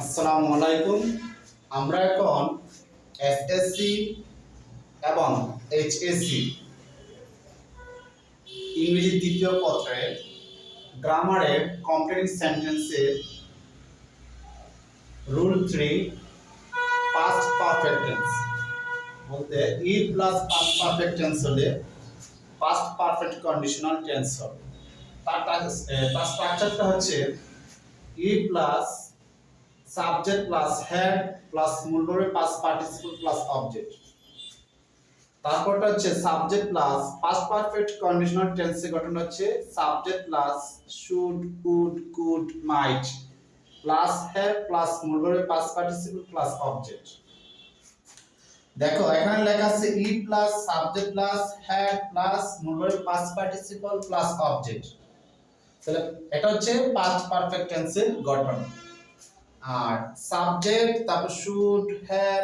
আসসালামু আলাইকুম। আমরা এখন এসএসসি এবং এইচএসসি ইংরেজি দ্বিতীয় পত্রের গ্রামারের কমপ্লিট সেন্টেন্সের রুল 3 পাস্ট পারফেক্ট টেন্স বলতে ই প্লাস পাস্ট পারফেক্ট টেন্স হলে পাস্ট পারফেক্ট কন্ডিশনাল টেন্স হবে। তার স্ট্রাকচারটা হচ্ছে ই plus subject plus had plus মূল ভার্বের পাস্ট পার্টিসিপল প্লাস অবজেক্ট। তারপরটা হচ্ছে subject plus past perfect conditional টেন্সের গঠন হচ্ছে subject plus should would could might plus have plus মূল ভার্বের পাস্ট পার্টিসিপল প্লাস অবজেক্ট। দেখো এখানে লেখা আছে ই plus subject plus had plus মূল ভার্বের পাস্ট পার্টিসিপল প্লাস অবজেক্ট। তাহলে এটা হচ্ছে পাস্ট পারফেক্ট টেন্সের গঠন। আর সাবজেক্ট তারপর should have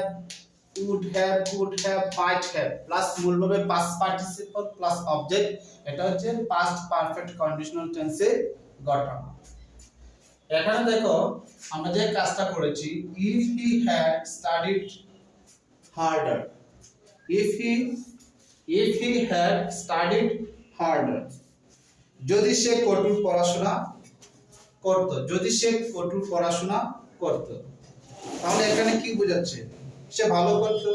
would have could have might have plus মূল ভার্বের পাস্ট পার্টিসিপল প্লাস অবজেক্ট, এটা হচ্ছে পাস্ট পারফেক্ট কন্ডিশনাল টেন্সের গঠন। এখানে দেখো আমরা যে কাজটা করেছি if he had studied harder, if he had studied harder, যদি সে কঠোর পড়াশোনা করত, যদি সে কঠোর পড়াশোনা করত, তাহলে এখানে কি বোঝাচ্ছে? সে ভালো করত।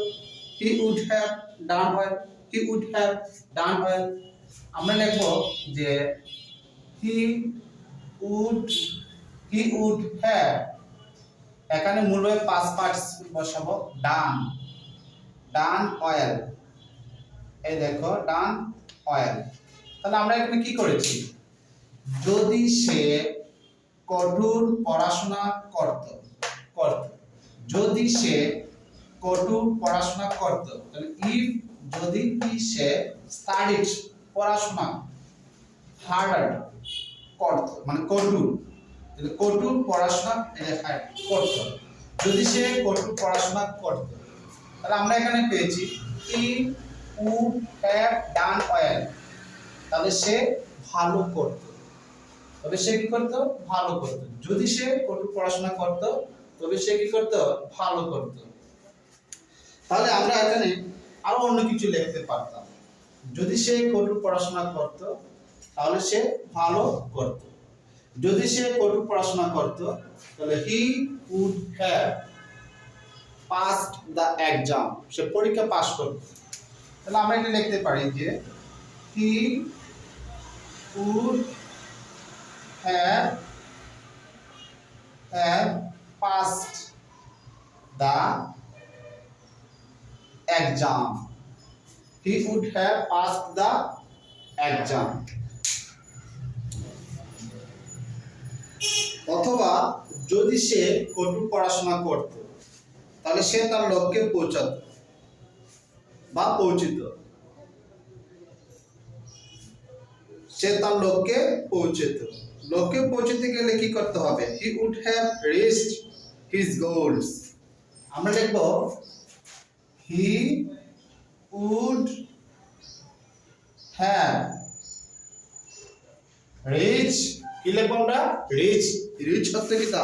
he would have done well, he would have done well। আমরা লিখব যে he would have, এখানে মূল ভাবে পাস্ট পার্টিসিপল বসাবো done well। এই দেখো done well। তাহলে আমরা এখানে কি করেছি? যদি সে কঠোর পড়াশোনা করত, যদি সে কঠোর পড়াশোনা করত, তাহলে ইফ যদি সে স্টাডিড পড়াশোনা হার্ডার করত মানে কঠোর, তাহলে কঠোর পড়াশোনা করত, যদি সে কঠোর পড়াশোনা করত, তাহলে আমরা এখানে পেয়েছি he would have done well, তাহলে সে ভালো করত, তবে সে কি করত? ভালো করত। যদি সে কঠোর পড়াশোনা করত তবে সে কি করত? ভালো করত। তাহলে আমরা এখানে আরো অন্য কিছু লিখতে পারতাম। যদি সে কঠোর পড়াশোনা করত তাহলে সে ভালো করত। যদি সে কঠোর পড়াশোনা করত তাহলে he would have passed the exam, সে পরীক্ষা পাস করত। তাহলে আমরা এটা লিখতে পারি যে he would have passed the exam, he would have passed the exam। অথবা যদি সে কঠোর পড়াশোনা করত তাহলে সে তার লক্ষ্যে পৌঁছাত বা পৌঁছিত, সে তার লক্ষ্যে পৌঁছিত। লক্ষ্যে পৌঁছতে গেলে কি করতে হবে? he would have reached his goals। আমরা লিখব he would have reached, কি লিখব আমরা? reach অর্থ কি? তা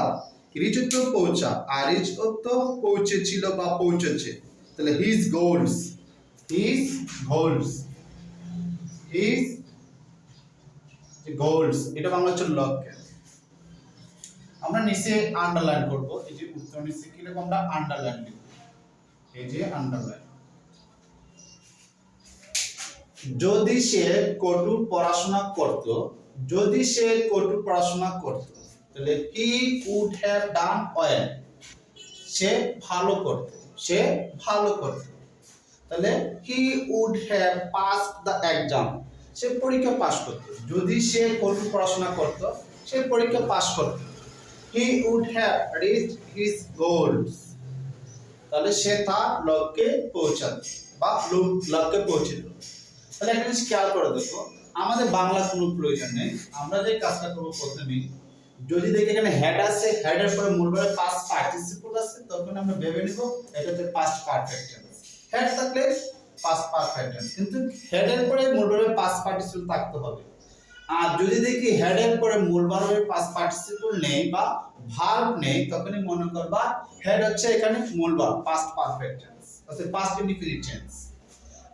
reach অর্থ পৌঁছা, আর reach অর্থ পৌঁছেছিল বা পৌঁছেছে। তাহলে his goals এটা বাংলা হচ্ছে লক্ষ্য। আমরা নিচে আন্ডারলাইন করব, এই যে উত্তর নিচে কি লিখব? আমরা আন্ডারলাইন লিখব, এই যে আন্ডারলাইন। যদি সে কঠোর পড়াশোনা করত, যদি সে কঠোর পড়াশোনা করত তাহলে he would have done well, সে ভালো করত, সে ভালো করত। তাহলে he would have passed the exam, সে পরীক্ষা পাস করত। যদি সে কঠোর পড়াশোনা করত সে পরীক্ষা পাস করত। he would have reached his goals, তাহলে সে তার লক্ষ্যে পৌঁছাত বা লক্ষ্যে পৌঁছিত। তাহলে একটা জিনিস খেয়াল করে দেখো, আমাদের বাংলা কোনো প্রয়োজন নেই। আমরা যে কাজটা করব, প্রথমে যদি দেখি এখানে হেড আছে, হেডের পরে মূল ভার্বের পাস্ট পার্টিসিপল আছে, তখন আমরা ভেবে নিব এটা হচ্ছে পাস্ট পারফেক্ট টেন্স। হেড থাকলে পাস্ট পারফেক্ট টেন্স, কিন্তু হেডের পরে মূল ভার্বের পাস্ট পার্টিসিপল থাকতে হবে। আর যদি দেখি হ্যাড এর পরে মূল ভার্বের পাস্ট পার্টিসিপল নেই বা ভার্ব নেই, তখনই মনে করবা হ্যাড হচ্ছে এখানে মূল ভার্ব, পাস্ট পারফেক্ট টেন্স অর্থাৎ পাস্ট ইনডিফিনিট টেন্স।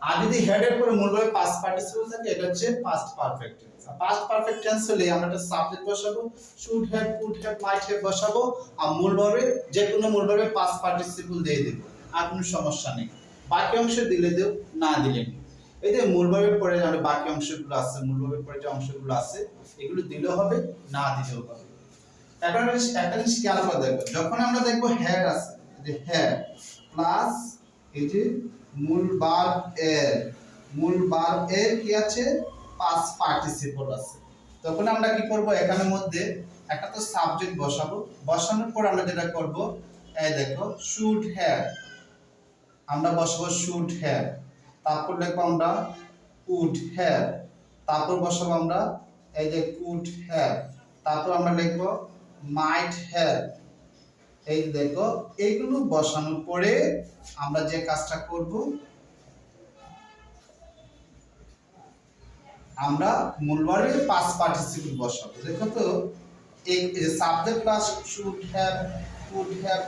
আর যদি হেড এর পরে মূল ভার্বের পাস্ট পার্টিসিপল থাকে, এটা হচ্ছে পাস্ট পারফেক্ট টেন্স। আর পাস্ট পারফেক্ট টেন্স হলে আমরা একটা সাবজেক্ট বসাবো, should have, could have, might have বসাবো, আর মূল ভার্বের যে কোনো মূল ভার্বের পাস্ট পার্টিসিপল দিয়ে দেব, আর কোনো সমস্যা নেই। বাকি অংশ দিলে দেব, না দিলে নেই। এই যে মূল ভার্বের পরে যে বাকি অংশগুলো আছে, মূল ভার্বের পরে যে অংশগুলো আছে, এগুলো দিলেও হবে, না দিলেও হবে। এখন একটা জিনিস খেয়াল করে দেখো, যখন আমরা দেখবো হ্যাড আছে, যে হ্যাড প্লাস এই যে মূল ভার্ব এর কি আছে, পাস্ট পার্টিসিপল আছে, তখন আমরা কি করব, এখানের মধ্যে একটা তো সাবজেক্ট বসাবো, বসানোর পর আমরা যেটা করব, এই দেখো শুড হ্যাভ, আমরা বসাবো শুড হ্যাভ, তারপর লিখবো আমরা উড হ্যাভ, তারপর বসাবো আমরা এই যে কুড হ্যাভ, তারপর আমরা লিখবো মাইট হ্যাভ। এই দেখো এইগুলো বসানোর পরে আমরা যে কাজটা করব, আমরা মূল ভার্বের পাস্ট পার্টিসিপল বসাবো। দেখো তো এই subject plus should have, could have,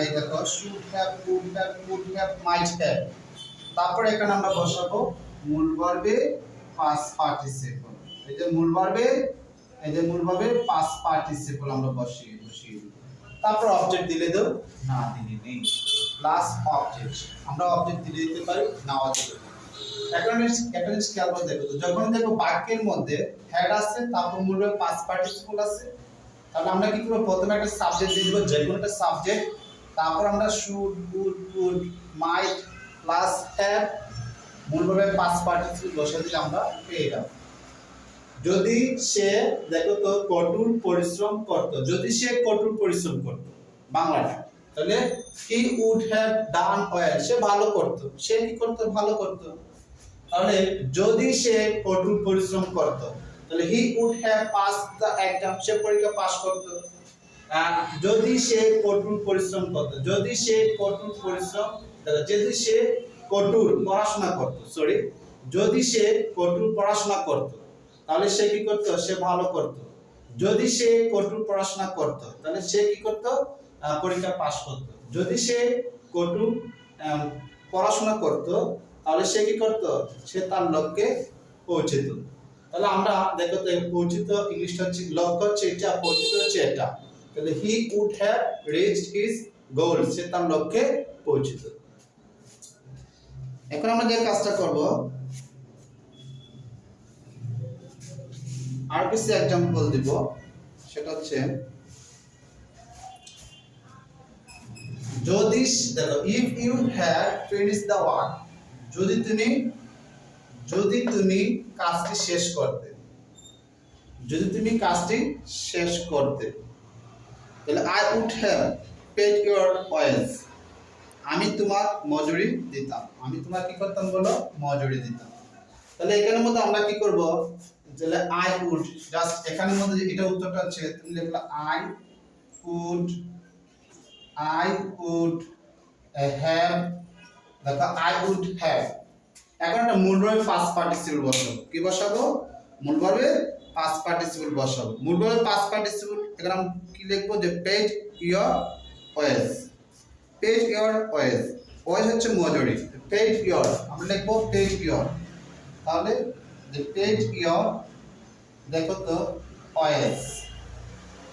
এই দেখো should have, could have, could have, might have, তারপর এখানে আমরা বসাবো মূল ভার্বের পাস্ট পার্টিসিপল। এই যে মূল ভার্বের পাস্ট পার্টিসিপল আমরা বসিয়ে দেব, তারপর অবজেক্ট দিলে দেব, না দিলে নেই, প্লাস অবজেক্ট, আমরা অবজেক্ট দিলে দিতে পারি, নাও দিতে পারি। এখন একটা জিনিস খেয়াল করে দেখো, যখন দেখো বাক্যের মধ্যে হ্যাড আছে, তারপর মূল ভার্বের পাস্ট পার্টিসিপল আছে, তাহলে আমরা কি করব, প্রথমে একটা সাবজেক্ট দিয়ে দেব, যে কোনো একটা সাবজেক্ট, তারপর আমরা should, would, could, might plus have, মূল ভার্বের পাস্ট পার্টিসিপল বসিয়ে দিলে আমরা পেয়ে যাব। যদি সে, দেখো তো, কঠোর পরিশ্রম করত, যদি সে কঠোর পরিশ্রম করত, বাংলাটা, তাহলে he would have done well, সে ভালো করত, সে কি করত, ভালো করত। তাহলে যদি সে কঠোর পরিশ্রম করত, তাহলে he would have pass the exam, সে পরীক্ষা পাস করত। যদি সে কঠোর পরিশ্রম করত, যদি সে কঠোর পরিশ্রম, যদি সে কঠোর পড়াশোনা করত, সরি, যদি সে কঠোর পড়াশোনা করত, তাহলে সে কি করত, সে ভালো করত। যদি সে কঠোর পড়াশোনা করত, তাহলে সে কি করত, পরীক্ষা পাস করত। যদি সে কঠোর পড়াশোনা করত, তাহলে সে কি করত, সে তার লক্ষ্যে পৌঁছিত। তাহলে আমরা দেখো তো, পৌঁছিত ইংলিশটা হচ্ছে, লক্ষ্য হচ্ছে এটা, পৌঁছিত হচ্ছে এটা, তাহলে he would have reached his goal, সে তার লক্ষ্যে পৌঁছিত। এখন আমরা যে কাজটা করব, আর কিছু एग्जांपल দিব, সেটা হচ্ছে যদি, দেখো if you had finish the work, যদি তুমি কাজটি শেষ করতে, যদি তুমি কাজটি শেষ করতে, তাহলে I would have paid your wage, আমি তোমার মজুরি দিতাম, আমি তোমার কি করতাম বলো, মজুরি দিতাম। তাহলে এখানের মধ্যে আমরা কি করব, তাহলে আই উড, জাস্ট এখানের মধ্যে এটা উত্তরটা হচ্ছে, তুমি লিখলা আই উড হ্যাভ, দেখো আই উড হ্যাভ। এখন একটা মূল ভার্বের পাস্ট পার্টিসিপল বসাবো, কি বসাবো, মূল ভার্বের পাস্ট পার্টিসিপল বসাবো। মূল ভার্বের পাস্ট পার্টিসিপল এখানে আমরা কি লিখবো, যে paid your wage, paid your wage, wage হচ্ছে মজুরি, পেড ইওর আমরা লিখবো পেড ইওর। তাহলে যে পেড ইওর, দেখো তো ওয়েজ,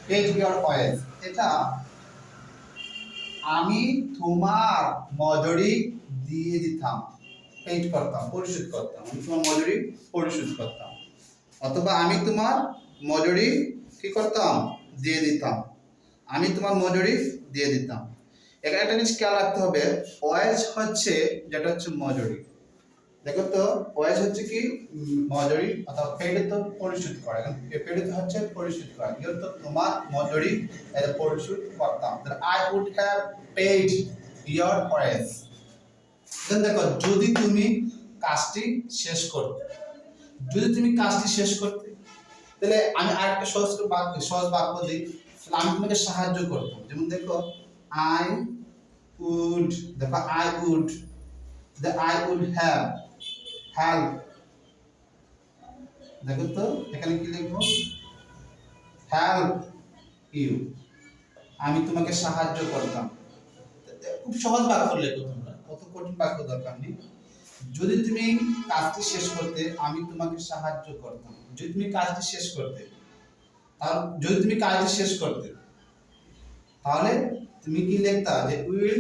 পেড ইওর ওয়েজ, এটা আমি তোমার মজুরি দিয়ে দিতাম, পেড করতাম, পরিশোধ করতাম, আমি তোমার মজুরি পরিশোধ করতাম, অথবা আমি তোমার মজুরি কি করতাম, দিয়ে দিতাম, আমি তোমার মজুরি দিয়ে দিতাম। এখানে একটা জিনিস খেয়াল রাখতে হবে, ওয়েজ হচ্ছে যেটা হচ্ছে মজুরি, দেখো তো ওয়েজ হচ্ছে কি, মজুরি, অথবা পেড তো পরিশোধ করা, পেড তো হচ্ছে পরিশোধ করা, ইও তো তোমার মজুরি পরিশোধ করতাম, তাহলে I would have paid your wage. Then দেখো যদি তুমি কাজটি শেষ করতে, যদি তুমি কাজটি শেষ করতে, তাহলে আমি আরেকটা সহজ বাক্য দিই, তাহলে আমি তোমাকে সাহায্য করতাম, যেমন দেখো আই উড, দেখো I would, I would have help দেখো তো এখানে কি লিখবো, হেল্প ইউ, আমি তোমাকে সাহায্য করতাম। খুব সহজ বাক্য লেখো তোমরা, কত কঠিন বাক্য দরকার নেই। যদি তুমি কাজটি শেষ করতে, আমি তোমাকে সাহায্য করতাম। যদি তুমি কাজটি শেষ করতে, তাহলে যদি তুমি কাজটি শেষ করতে তাহলে তুমি কি লিখতা, যে উইল,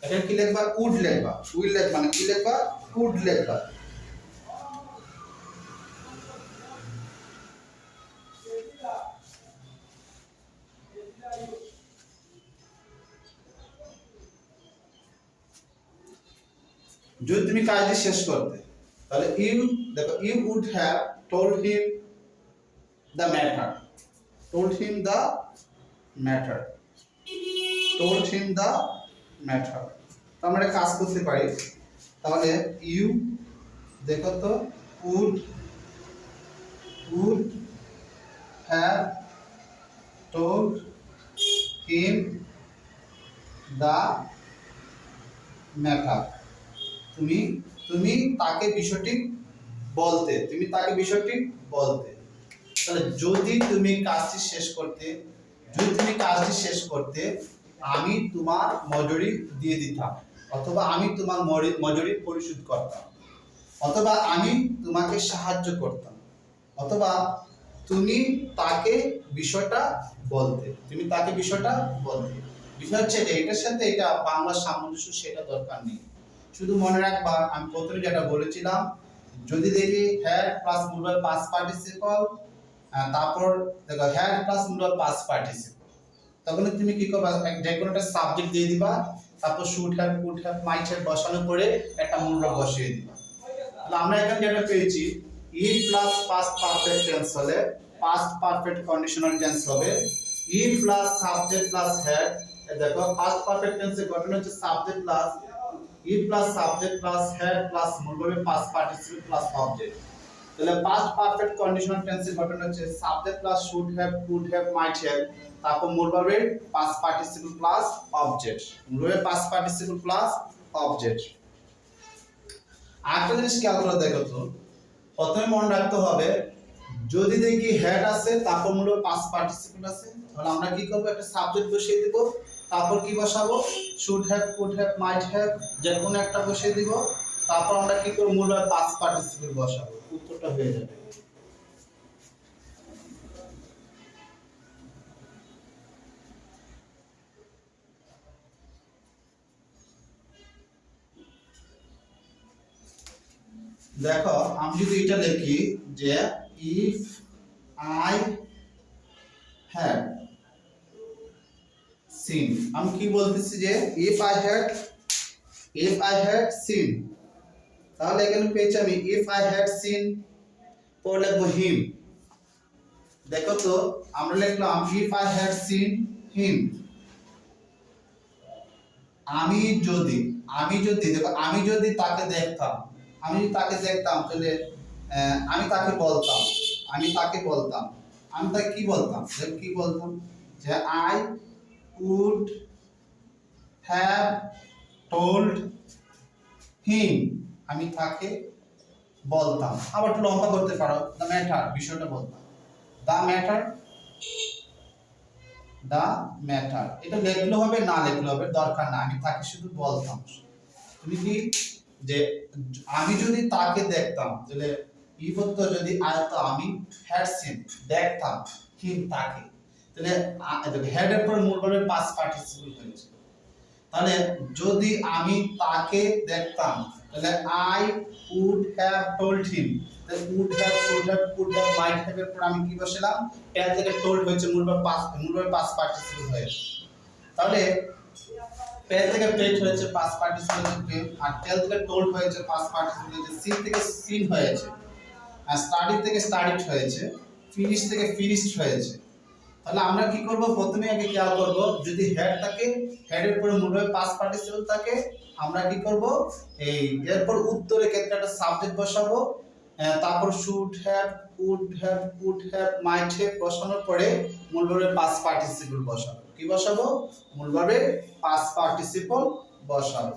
এটা কি লিখবা, উড লিখবা। উইল লিখবা মানে কি লিখবা, উড লিখবা। যদি তুমি কাজটি শেষ করতে, তাহলে ইউ, দেখো, you would have told him the matter, told him the matter, told him the matter. তো আমরা একটা কাজ করতে পারি, তাহলে ইউ, দেখো তো, would would have told him the matter. তুমি তুমি তাকে বিষয়টি বলতে, তুমি তাকে বিষয়টি বলতে। তাহলে যদি তুমি কাজটি শেষ করতে, যদি তুমি কাজটি শেষ করতে, আমি তোমার মজুরি দিয়ে দিতাম, অথবা আমি তোমার মজুরি পরিশোধ করতাম, অথবা আমি তোমাকে সাহায্য করতাম, অথবা তুমি তাকে বিষয়টা বলতে, তুমি তাকে বিষয়টা বলতে। বিষয় হচ্ছে যে এটার সাথে এটা বাংলা সামঞ্জস্য সেটা দরকার নেই, শুধু মনে রাখবা আমি প্রথমে যেটা বলেছিলাম, যদি দেখি হ্যাড প্লাস মূল পাস্ট পার্টিসিপল, তারপর দেখো হ্যাড প্লাস মূল পাস্ট পার্টিসিপল, তখন তুমি কি করবা, যে কোনো একটা সাবজেক্ট দিয়ে দিবা, তারপর should have, could have, might have বসানোর পরে একটা মূল বসিয়ে দিবা। তাহলে আমরা এখানে যেটা পেয়েছি, ই প্লাস পাস্ট পারফেক্ট টেন্স হলে পাস্ট পারফেক্ট কন্ডিশনাল টেন্স হবে ই প্লাস সাবজেক্ট প্লাস হ্যাড। দেখো পাস্ট পারফেক্ট টেন্সের গঠন হচ্ছে subject plus E plus subject plus had plus মূল ভাবে পাস্ট পার্টিসিপল প্লাস অবজেক্ট। তাহলে পাস্ট পারফেক্ট কন্ডিশনাল টেন্সের গঠন হচ্ছে subject plus should have, could have, might have, তারপর মূল ভার্বের পাস্ট পার্টিসিপল প্লাস অবজেক্ট, মূল ভার্বের পাস্ট পার্টিসিপল প্লাস অবজেক্ট। আরেকটা জিনিস খেয়াল করে দেখো তো, প্রথমে মনে রাখতে হবে, যদি দেখি হেড আছে তারপর মূল পাস্ট পার্টিসিপল আছে, তাহলে আমরা কি করব, একটা সাবজেক্ট বসিয়ে দিব, তারপর কি বসাবো, should have, could have, might have, যে কোনো একটা বসিয়ে দিব, তারপর আমরা কি করব, মূল পাস্ট পার্টিসিপল বসাবো, উত্তরটা হয়ে যাবে। দেখো আমি যদি এটা লিখি যে ইফ আই হ্যাড সিন, আমি কি বলতেছি, যে ইফ আই হ্যাড সিন, তাহলে এখানে পেয়েছি আমি ইফ আই হ্যাড সিন, পরে লিখবো হিম। দেখো তো আমরা লিখলাম if I had seen him, আমি যদি দেখো আমি যদি তাকে দেখতাম, তাহলে আমি তাকে বলতাম, আমি তাকে কি বলতাম, যে I would have told him, আমি তাকে বলতাম। আবার একটু লম্বা করতে পারো, দ্য ম্যাটার, বিষয়টা বলতাম, দ্য ম্যাটার। এটা লিখলে হবে না লিখলে হবে, দরকার না, আমি তাকে শুধু বলতাম। তুমি কি, যে আমি যদি তাকে দেখতাম, তাহলে বিভক্ত যদি আয়ত, আমি হ্যাড সিন, দেখতাম, হিম, তাকে, তাহলে হেড এর পর মূল ভার্বের পাস্ট পার্টিসিপল হয়েছে। তাহলে যদি আমি তাকে দেখতাম, তাহলে I would have told him, তাহলে would have, should have, could have, might have এর পর আমি কি বসালাম, টেল থেকে টোল্ড হয়েছে, মূল ভার্ব পাস্ট পার্টিসিপল হয়েছে। তাহলে পেল থেকে প্লেট হয়েছে, পাস্ট পার্টিসিপল হয়েছে, আর টেল থেকে টোল্ড হয়েছে, পাস্ট পার্টিসিপল হয়েছে, সিন থেকে সিন হয়েছে, আর স্টাডি থেকে স্টাডিড হয়েছে, ফিনিশ থেকে ফিনিশড হয়েছে। তাহলে আমরা কি করব, প্রথমে আগে খেয়াল করব, যদি হেড থাকে, হেডের পরে মূল ভাবে পাস্ট পার্টিসিপল থাকে, আমরা কি করব, এই এরপর উত্তরের ক্ষেত্রে একটা সাবজেক্ট বসাবো, তারপর should have, could have, might have বসানোর পরে মূল ভার্বের পাস্ট পার্টিসিপল বসাবো। কি বসাবো, মূল ভার্বের পাস্ট পার্টিসিপল বসাবো।